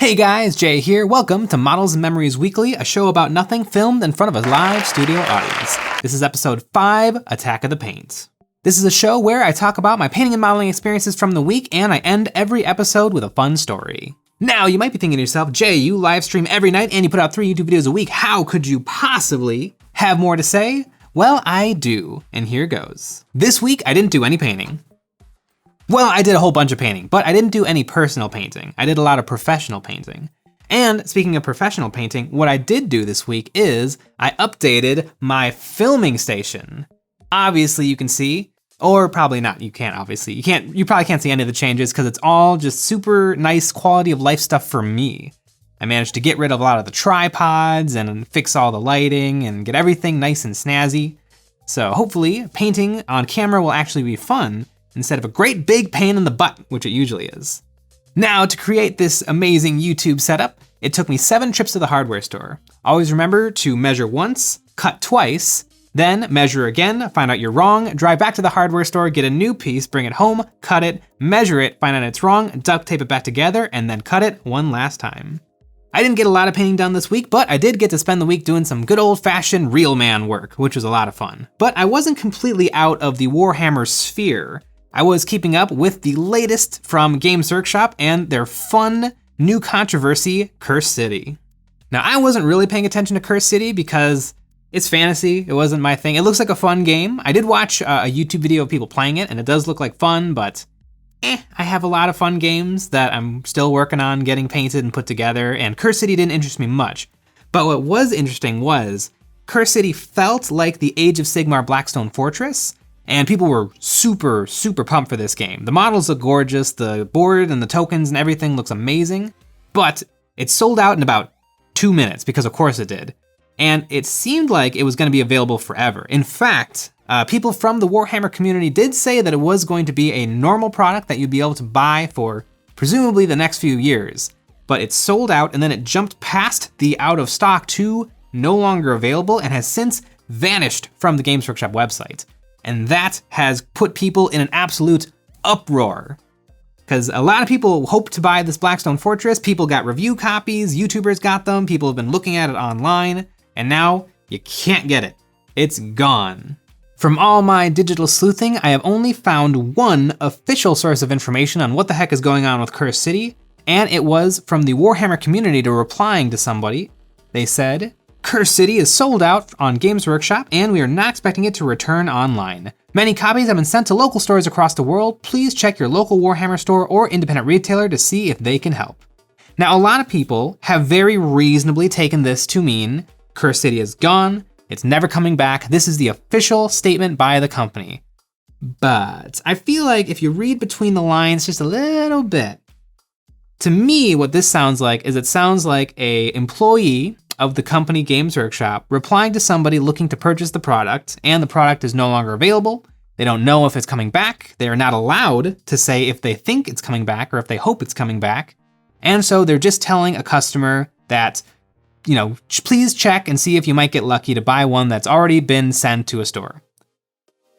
Hey guys, Jay here. Welcome to Models and Memories Weekly, a show about nothing filmed in front of a live studio audience. This is episode 5, Attack of the Paint. This is a show where I talk about my painting and modeling experiences from the week, and I end every episode with a fun story. Now, you might be thinking to yourself, Jay, you live stream every night and you put out 3 YouTube videos a week. How could you possibly have more to say? Well, I do, and here goes. This week, I didn't do any painting. Well, I did a whole bunch of painting, but I didn't do any personal painting. I did a lot of professional painting. And speaking of professional painting, what I did do this week is I updated my filming station. Obviously you can see, or probably not, you can't obviously. You probably can't see any of the changes because it's all just super nice quality of life stuff for me. I managed to get rid of a lot of the tripods and fix all the lighting and get everything nice and snazzy. So hopefully painting on camera will actually be fun instead of a great big pain in the butt, which it usually is. Now, to create this amazing YouTube setup, it took me 7 trips to the hardware store. Always remember to measure once, cut twice, then measure again, find out you're wrong, drive back to the hardware store, get a new piece, bring it home, cut it, measure it, find out it's wrong, duct tape it back together, and then cut it one last time. I didn't get a lot of painting done this week, but I did get to spend the week doing some good old-fashioned real man work, which was a lot of fun. But I wasn't completely out of the Warhammer sphere. I was keeping up with the latest from Games Workshop and their fun new controversy, Curse City. Now, I wasn't really paying attention to Curse City because it's fantasy. It wasn't my thing. It looks like a fun game. I did watch a YouTube video of people playing it, and it does look like fun, but I have a lot of fun games that I'm still working on getting painted and put together, and Curse City didn't interest me much. But what was interesting was Curse City felt like the Age of Sigmar Blackstone Fortress, and people were super, super pumped for this game. The models look gorgeous, the board and the tokens and everything looks amazing, but it sold out in about 2 minutes, because of course it did. And it seemed like it was gonna be available forever. In fact, people from the Warhammer community did say that it was going to be a normal product that you'd be able to buy for presumably the next few years. But it sold out and then it jumped past the out of stock to no longer available and has since vanished from the Games Workshop website. And that has put people in an absolute uproar. Because a lot of people hope to buy this Blackstone Fortress, people got review copies, YouTubers got them, people have been looking at it online, and now you can't get it. It's gone. From all my digital sleuthing, I have only found one official source of information on what the heck is going on with Curse City, and it was from the Warhammer community replying to somebody. They said, Curse City is sold out on Games Workshop, and we are not expecting it to return online. Many copies have been sent to local stores across the world. Please check your local Warhammer store or independent retailer to see if they can help. Now, a lot of people have very reasonably taken this to mean Curse City is gone, it's never coming back. This is the official statement by the company. But I feel like if you read between the lines just a little bit, to me, what this sounds like is it sounds like an employee of the company Games Workshop replying to somebody looking to purchase the product, and the product is no longer available. They don't know if it's coming back. They are not allowed to say if they think it's coming back or if they hope it's coming back. And so they're just telling a customer that, please check and see if you might get lucky to buy one that's already been sent to a store.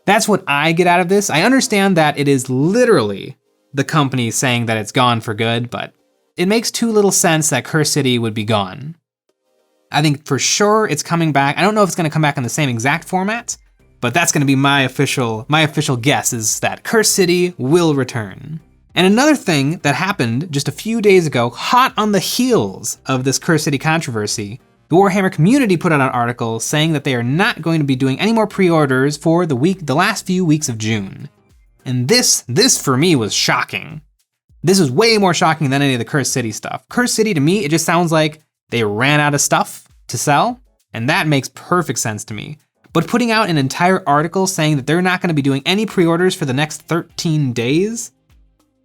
That's what I get out of this. I understand that it is literally the company saying that it's gone for good, but it makes too little sense that Curse City would be gone. I think for sure it's coming back. I don't know if it's gonna come back in the same exact format, but that's gonna be my official guess is that Curse City will return. And another thing that happened just a few days ago, hot on the heels of this Curse City controversy, the Warhammer community put out an article saying that they are not going to be doing any more pre-orders for the last few weeks of June. And this for me was shocking. This is way more shocking than any of the Curse City stuff. Curse City, to me, it just sounds like they ran out of stuff to sell, and that makes perfect sense to me. But putting out an entire article saying that they're not gonna be doing any pre-orders for the next 13 days,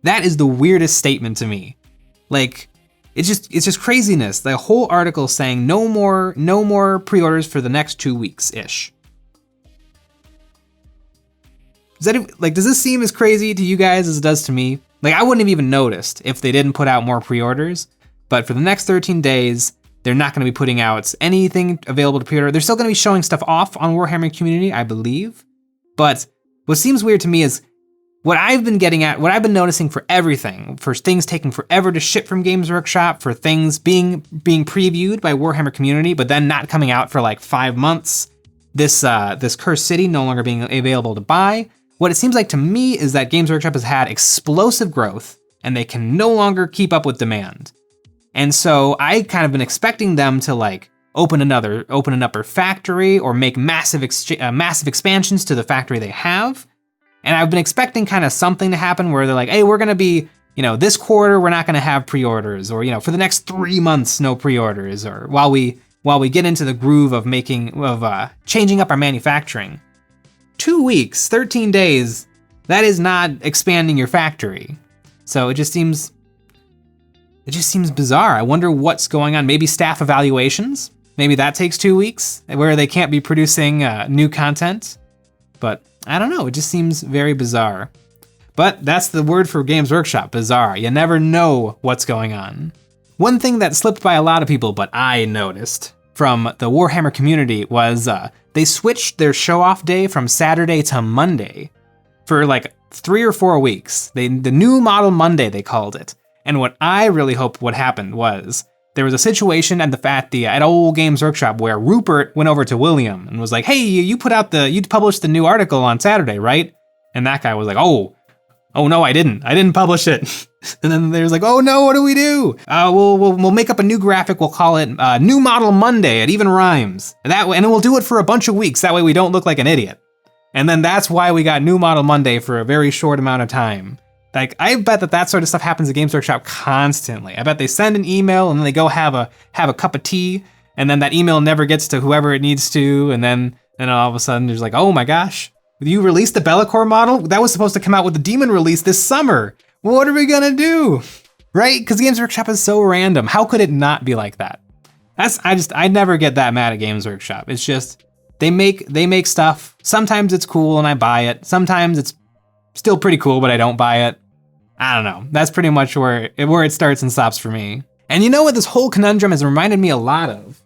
that is the weirdest statement to me. Like, it's just craziness. The whole article saying no more pre-orders for the next 2 weeks-ish. Does this seem as crazy to you guys as it does to me? Like, I wouldn't have even noticed if they didn't put out more pre-orders, but for the next 13 days, they're not gonna be putting out anything available to pre-order. They're still gonna be showing stuff off on Warhammer Community, I believe. But what seems weird to me is what I've been noticing for everything, for things taking forever to ship from Games Workshop, for things being previewed by Warhammer Community, but then not coming out for like 5 months, this Cursed City no longer being available to buy, what it seems like to me is that Games Workshop has had explosive growth and they can no longer keep up with demand. And so I kind of been expecting them to like open another factory or make massive expansions to the factory they have. And I've been expecting kind of something to happen where they're like, hey, we're gonna be, this quarter, we're not gonna have pre-orders, or, for the next 3 months, no pre-orders, or while we get into the groove of changing up our manufacturing. 2 weeks, 13 days, that is not expanding your factory. So it just seems bizarre. I wonder what's going on. Maybe staff evaluations. Maybe that takes 2 weeks where they can't be producing new content. But I don't know, it just seems very bizarre. But that's the word for Games Workshop, bizarre. You never know what's going on. One thing that slipped by a lot of people, but I noticed from the Warhammer community was they switched their show-off day from Saturday to Monday for like 3 or 4 weeks. The new model Monday, they called it. And what I really hope what happened was there was a situation at old Games Workshop where Rupert went over to William and was like, hey, you published the new article on Saturday, right? And that guy was like, oh no, I didn't publish it. And then there's like, oh no, what do we do? We'll make up a new graphic. We'll call it New Model Monday. It even rhymes. And we'll do it for a bunch of weeks. That way we don't look like an idiot. And then that's why we got New Model Monday for a very short amount of time. Like, I bet that sort of stuff happens at Games Workshop constantly. I bet they send an email and then they go have a cup of tea, and then that email never gets to whoever it needs to, and then all of a sudden there's like, oh my gosh, you released the Be'lakor model? That was supposed to come out with the Demon release this summer. What are we gonna do? Right? Because Games Workshop is so random. How could it not be like that? I never get that mad at Games Workshop. It's just, they make stuff. Sometimes it's cool and I buy it. Sometimes it's still pretty cool, but I don't buy it. I don't know. That's pretty much where it starts and stops for me. And you know what this whole conundrum has reminded me a lot of?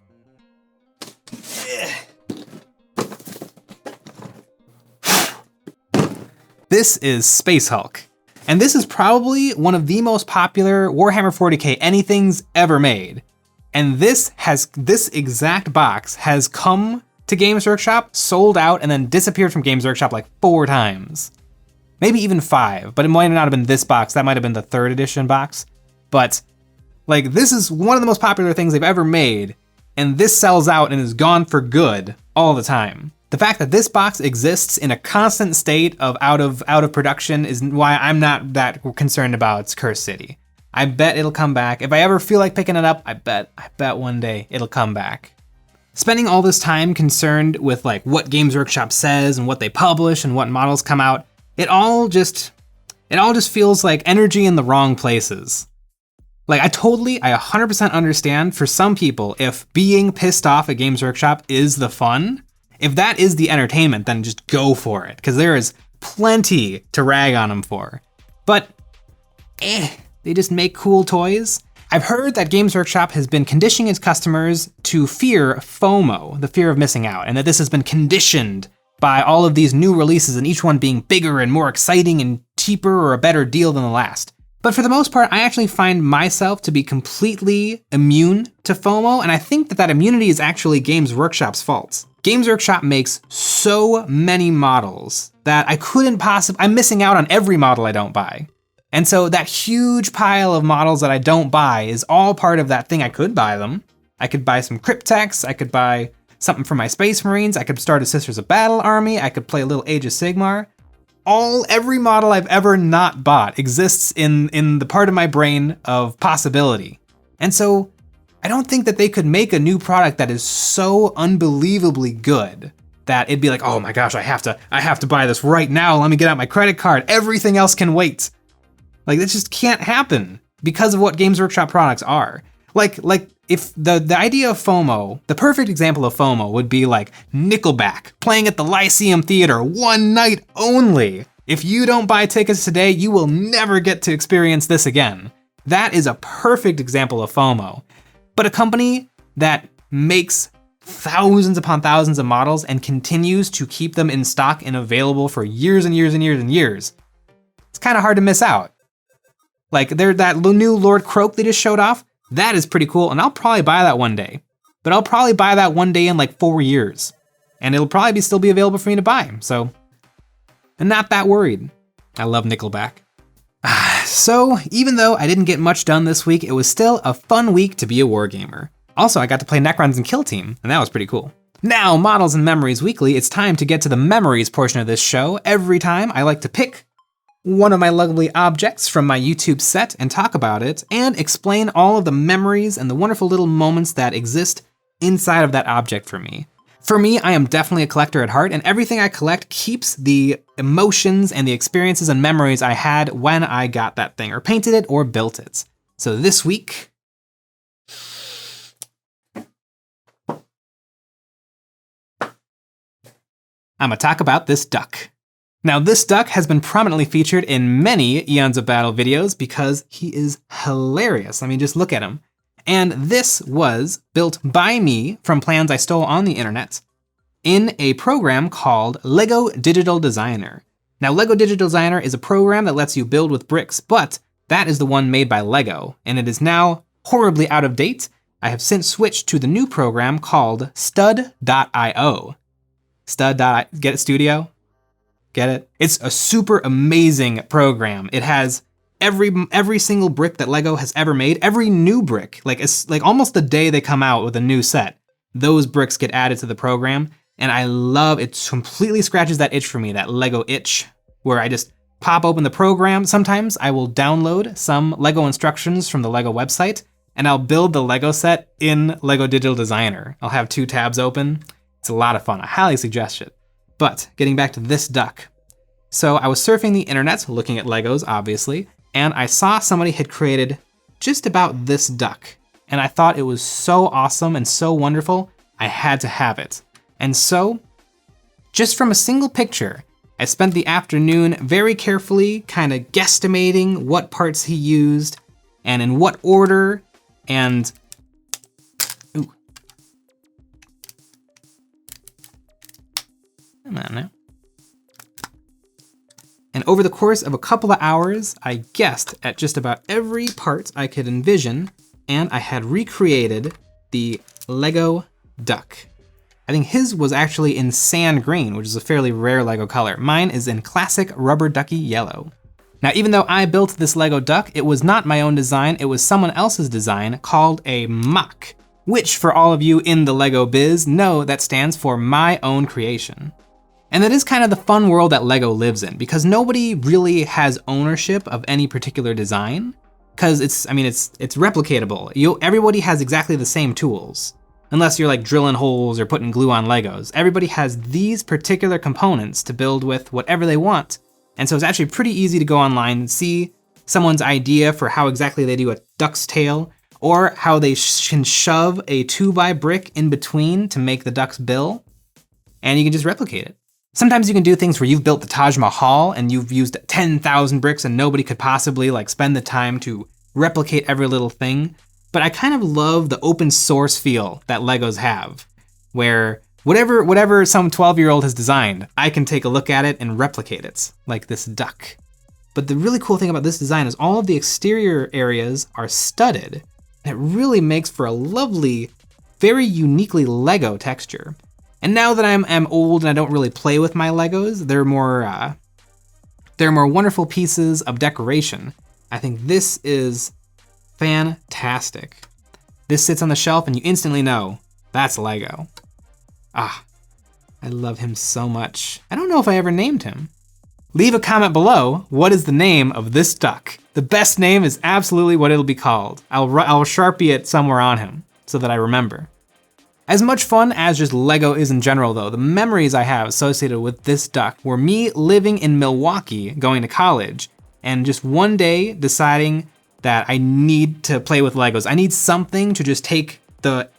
This is Space Hulk. And this is probably one of the most popular Warhammer 40k anythings ever made. And this exact box has come to Games Workshop, sold out, and then disappeared from Games Workshop like 4 times. Maybe even 5, but it might not have been this box. That might have been the 3rd edition box. But like, this is one of the most popular things they've ever made, and this sells out and is gone for good all the time. The fact that this box exists in a constant state of out of production is why I'm not that concerned about its Cursed City. I bet it'll come back. If I ever feel like picking it up, I bet one day it'll come back. Spending all this time concerned with like what Games Workshop says and what they publish and what models come out, it all just feels like energy in the wrong places. Like I 100% understand for some people if being pissed off at Games Workshop is the fun. If that is the entertainment, then just go for it, because there is plenty to rag on them for. But they just make cool toys. I've heard that Games Workshop has been conditioning its customers to fear FOMO, the fear of missing out, and that this has been conditioned by all of these new releases and each one being bigger and more exciting and cheaper or a better deal than the last. But for the most part, I actually find myself to be completely immune to FOMO, and I think that immunity is actually Games Workshop's fault. Games Workshop makes so many models that I'm missing out on every model I don't buy. And so that huge pile of models that I don't buy is all part of that thing. I could buy them. I could buy some Cryptex, I could buy something for my Space Marines, I could start a Sisters of Battle army, I could play a little Age of Sigmar. Every model I've ever not bought exists in the part of my brain of possibility. And so I don't think that they could make a new product that is so unbelievably good that it'd be like, oh my gosh, I have to buy this right now. Let me get out my credit card. Everything else can wait. Like, that just can't happen because of what Games Workshop products are. Like if the idea of FOMO, the perfect example of FOMO would be like Nickelback playing at the Lyceum Theater one night only. If you don't buy tickets today, you will never get to experience this again. That is a perfect example of FOMO. But a company that makes thousands upon thousands of models and continues to keep them in stock and available for years and years and years and years, it's kind of hard to miss out. Like that new Lord Croak they just showed off, that is pretty cool, and I'll probably buy that one day. But I'll probably buy that one day in like 4 years. And it'll probably still be available for me to buy, so I'm not that worried. I love Nickelback. So even though I didn't get much done this week, it was still a fun week to be a wargamer. Also, I got to play Necrons and Kill Team, and that was pretty cool. Now, Models and Memories Weekly, it's time to get to the memories portion of this show. Every time I like to pick one of my lovely objects from my YouTube set and talk about it and explain all of the memories and the wonderful little moments that exist inside of that object for me. For me, I am definitely a collector at heart, and everything I collect keeps the emotions and the experiences and memories I had when I got that thing, or painted it, or built it. So this week, I'm gonna talk about this duck. Now, this duck has been prominently featured in many Eons of Battle videos because he is hilarious. I mean, just look at him. And this was built by me from plans I stole on the internet in a program called Lego Digital Designer. Now, Lego Digital Designer is a program that lets you build with bricks, but that is the one made by Lego, and it is now horribly out of date. I have since switched to the new program called Stud.io. Get it, Studio? Get it? It's a super amazing program. It has every single brick that Lego has ever made, every new brick, like almost the day they come out with a new set, those bricks get added to the program. And I love it. Completely scratches that itch for me, that Lego itch, where I just pop open the program. Sometimes I will download some Lego instructions from the Lego website, and I'll build the Lego set in Lego Digital Designer. I'll have 2 tabs open. It's a lot of fun. I highly suggest it. But getting back to this duck. So I was surfing the internet, looking at Legos, obviously, and I saw somebody had created just about this duck. And I thought it was so awesome and so wonderful, I had to have it. And so, just from a single picture, I spent the afternoon very carefully kind of guesstimating what parts he used and in what order, and ooh. Come on now. And over the course of a couple of hours, I guessed at just about every part I could envision, and I had recreated the Lego duck. I think his was actually in sand green, which is a fairly rare Lego color. Mine is in classic rubber ducky yellow. Now, even though I built this Lego duck, it was not my own design, it was someone else's design called a MOC, which for all of you in the Lego biz know that stands for my own creation. And that is kind of the fun world that Lego lives in, because nobody really has ownership of any particular design, because it's replicatable. Everybody has exactly the same tools. Unless you're like drilling holes or putting glue on Legos. Everybody has these particular components to build with whatever they want. And so it's actually pretty easy to go online and see someone's idea for how exactly they do a duck's tail, or how they can shove a 2x brick in between to make the duck's bill, and you can just replicate it. Sometimes you can do things where you've built the Taj Mahal and you've used 10,000 bricks and nobody could possibly like spend the time to replicate every little thing. But I kind of love the open source feel that Legos have, where whatever some 12-year-old has designed, I can take a look at it and replicate it, like this duck. But the really cool thing about this design is all of the exterior areas are studded, and it really makes for a lovely, very uniquely Lego texture. And now that I'm old and I don't really play with my Legos, they're more wonderful pieces of decoration. I think this is fantastic. This sits on the shelf and you instantly know that's Lego. Ah, I love him so much. I don't know if I ever named him. Leave a comment below, what is the name of this duck? The best name is absolutely what it'll be called. I'll Sharpie it somewhere on him so that I remember. As much fun as just Lego is in general though, the memories I have associated with this duck were me living in Milwaukee, going to college, and just one day deciding that I need to play with Legos. I need something to just take the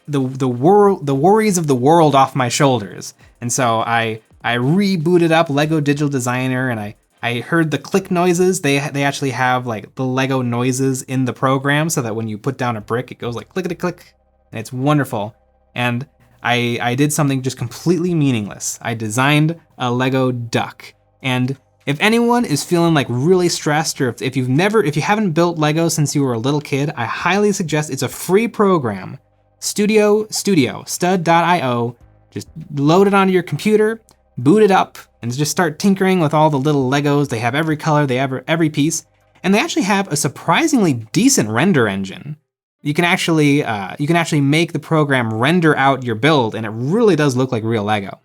worries of the world off my shoulders. And so I rebooted up Lego Digital Designer, and I heard the click noises. They actually have like the Lego noises in the program so that when you put down a brick, it goes like clickety click, and it's wonderful. And I did something just completely meaningless. I designed a Lego duck, and If anyone is feeling like really stressed, or if you haven't built Lego since you were a little kid, I highly suggest it's a free program. Studio, stud.io. Just load it onto your computer, boot it up, and just start tinkering with all the little Legos. They have every color, they have every piece, and they actually have a surprisingly decent render engine. You can actually make the program render out your build, and it really does look like real Lego.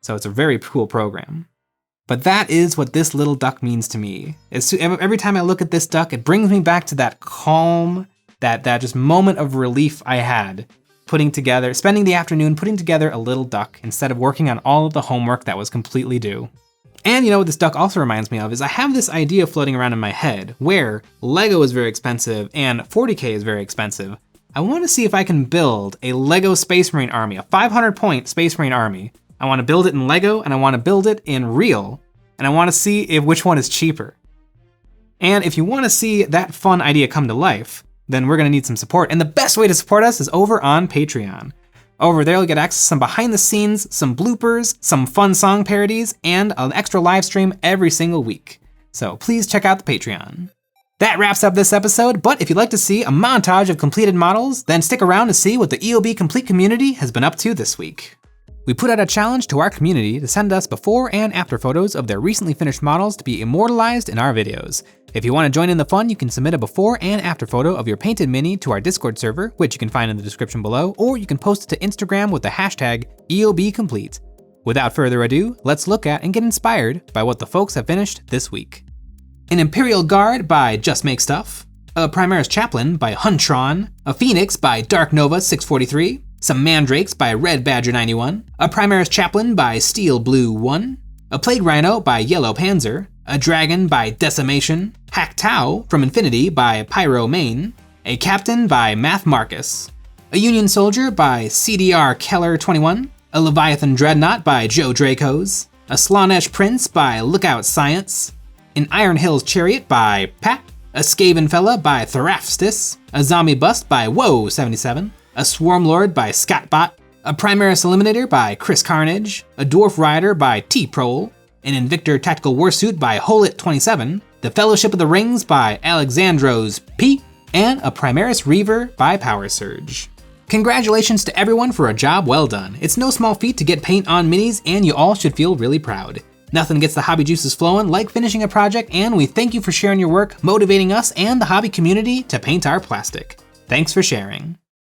So it's a very cool program. But that is what this little duck means to me. Every time I look at this duck, it brings me back to that calm, that just moment of relief I had spending the afternoon putting together a little duck instead of working on all of the homework that was completely due. And you know what this duck also reminds me of is I have this idea floating around in my head where Lego is very expensive and 40K is very expensive. I want to see if I can build a Lego Space Marine army, a 500-point Space Marine army. I want to build it in Lego and I want to build it in real, and I want to see which one is cheaper. And if you want to see that fun idea come to life, then we're gonna need some support. And the best way to support us is over on Patreon. Over there, you'll get access to some behind the scenes, some bloopers, some fun song parodies, and an extra live stream every single week. So please check out the Patreon. That wraps up this episode, but if you'd like to see a montage of completed models, then stick around to see what the EOB Complete community has been up to this week. We put out a challenge to our community to send us before and after photos of their recently finished models to be immortalized in our videos. If you want to join in the fun, you can submit a before and after photo of your painted mini to our Discord server, which you can find in the description below, or you can post it to Instagram with the hashtag EOBComplete. Without further ado, let's look at and get inspired by what the folks have finished this week. An Imperial Guard by Just Make Stuff, a Primaris Chaplain by Huntron, a Phoenix by Dark Nova 643, some Mandrakes by Red Badger 91, a Primaris Chaplain by Steel Blue 1, a Plague Rhino by Yellow Panzer, a Dragon by Decimation, Hack Tau from Infinity by Pyro Main, a Captain by Math Marcus, a Union Soldier by CDR Keller 21, a Leviathan Dreadnought by Joe Dracos, a Slaanesh Prince by Lookout Science, an Iron Hills Chariot by Pat, a Skaven Fella by Thrafstis, a Zombie Bust by Woe77, a Swarmlord by Scottbot, a Primaris Eliminator by Chris Carnage, a Dwarf Rider by T-Prole, an Invictor Tactical Warsuit by Holit27, the Fellowship of the Rings by Alexandros P, and a Primaris Reaver by Power Surge. Congratulations to everyone for a job well done. It's no small feat to get paint on minis, and you all should feel really proud. Nothing gets the hobby juices flowing like finishing a project, and we thank you for sharing your work, motivating us and the hobby community to paint our plastic. Thanks for sharing.